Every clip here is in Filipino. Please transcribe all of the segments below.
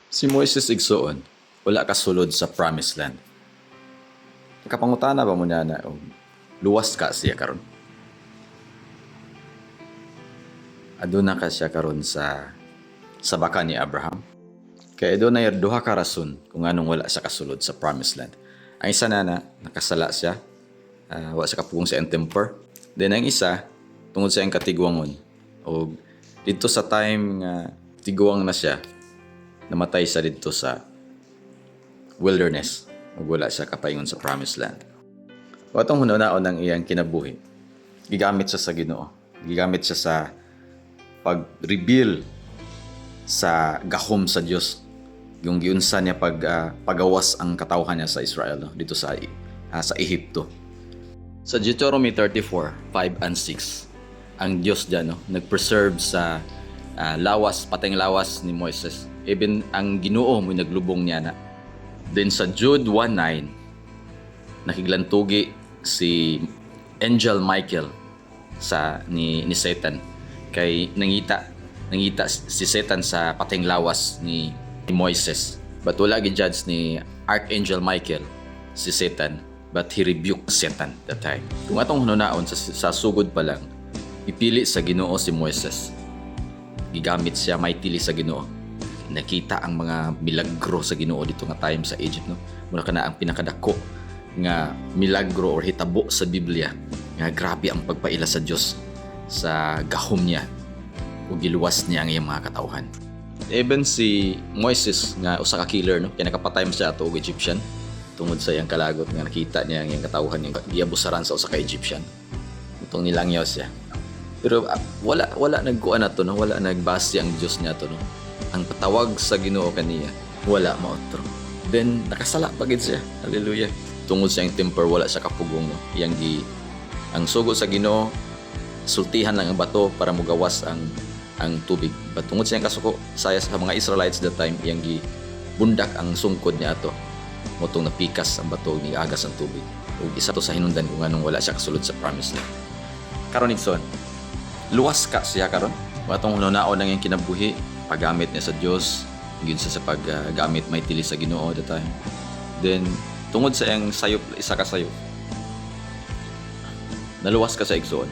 Si Moises igsuon, wala kasulod sa promised land. Kapangutana ba mo na luwas ka siya karon? Aduna ka siya karon sa baka ni Abraham. Kaya doon na duha ka rason kung anong wala siya kasulod sa promised land. Ang isa na nakasala siya, wala siya kapugong sa temper. Then ang isa, tungod sa iyang katigwangon. O dito sa time nga tigwang na siya, namatay siya dito sa wilderness. Wala siya kapaingon sa promised land. O itong hunaon ng iyang kinabuhi, gigamit siya sa Ginoo. Gigamit siya sa pag-reveal sa gahom sa Diyos. Yung giunsa niya pagawas ang katawhan niya sa Israel, no? Dito sa Ehipto. Sa Deuteronomy 34:5 and 6, ang Diyos dyan, no, nag-preserve sa pateng lawas ni Moises. Even ang Ginoo mo naglubong niya na. Then sa Jude 1:9, nakiglantugi si Angel Michael ni Satan. Kay nangita si Satan sa pateng lawas ni Moises. But wala gi-judge ni Archangel Michael si Satan, but he rebuked Satan that time. Kung atong hunaon sa sugod pa lang, ipili sa Ginoo si Moises. Gigamit siya mightily sa Ginoo. Nakita ang mga milagro sa Ginoo dito nga time sa Egypt, no? Muna kana ang pinakadako nga milagro or hitabo sa Biblia nga grabe ang pagpaila sa Dios sa gahom niya ug giluwas niya ang iyang mga katawhan. Even si Moises nga usa ka killer, no, kaya nakapatay siya ato og Egyptian tungod sa iyang kalagot nga nakita niya ang iyang katawhan niya giabusaran sa usa ka Egyptian. Itong nilangyaw siya. Pero wala nagkuan na to, no? Wala nagbase ang Dios niya to, no? Ang patawag sa Ginoo kaniya wala maotro. Then nakasala pagid siya. Hallelujah. Tungod sa iyang temper wala siya kapugong, no? Ang sugo sa Ginoo, sultihan lang ang bato para mugawas ang tubig. But tungod sa iyang kasuko sa mga Israelites that time, iyang bundak ang sungkod niya ato. Motong napikas ang bato ni agas ang tubig. Ug isa to sa hinungdan kung anong wala siya kasulod sa promise land. Karon igsoon, luwas ka siya karon. Watong hunaon ang iyang kinabuhi, paggamit niya sa Dios, gyud sa paggamit mightily sa Ginoo that time. Then tungod sa iyang sayop, isa ka sayop, naluwas ka sa igsoon.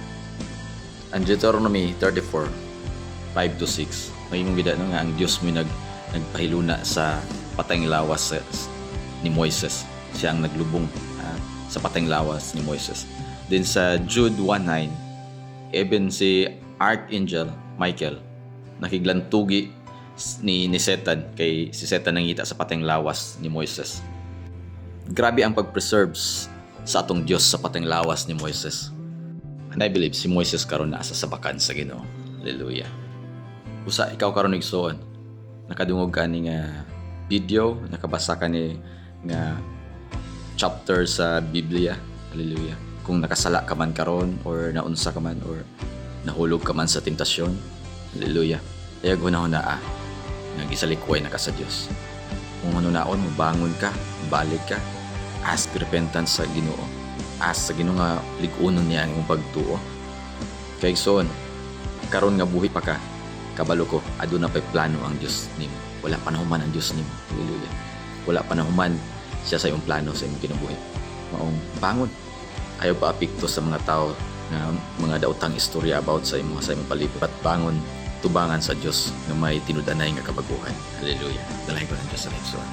Ang Deuteronomy 34:5 to 6, mayong gida nga ang Dios mo nagpahiluna sa pateng lawas ni Moises. Siya ang naglubong sa pateng lawas ni Moises. Then sa Jude 1:9, even si Archangel Michael nakiglantugi ni Satan, kay si Satan nangita sa pateng lawas ni Moises. Grabe ang pag-preserves sa atong Dios sa pateng lawas ni Moises. And I believe si Moises karon na sa sabakan sa Ginoo. Hallelujah. Usa ikaw karon igsoon, nakadungog ka ni nga video, nakabasa ka ni nga chapter sa Biblia. Hallelujah. Kung nakasala ka man karon or naunsa ka man or nahulog ka man sa tentasyon, hallelujah. Kaya gunahuna nagisalikway na ka sa Dios. Kung hanunaon mo bangon ka, balik ka, ask repentance sa Ginoo. Ask sa Ginoo nga lig-unon niya ang imong pagtuo. Kay son, karon nga buhi pa ka, kabalo ko, aduna pay plano ang Dios nimo. Wala pa nahuman ang Dios nimo. Hallelujah. Wala pa nahuman siya sa imong plano sa imong kinabuhi. Maong bangon. Ayaw pa apekto sa mga tao na mga daotang istorya about sa imong palibot. At bangon, tubangan sa Dios nga may tinud-anay nga kabaguhan. Hallelujah. Dalahin ko ng Diyos sa Lord.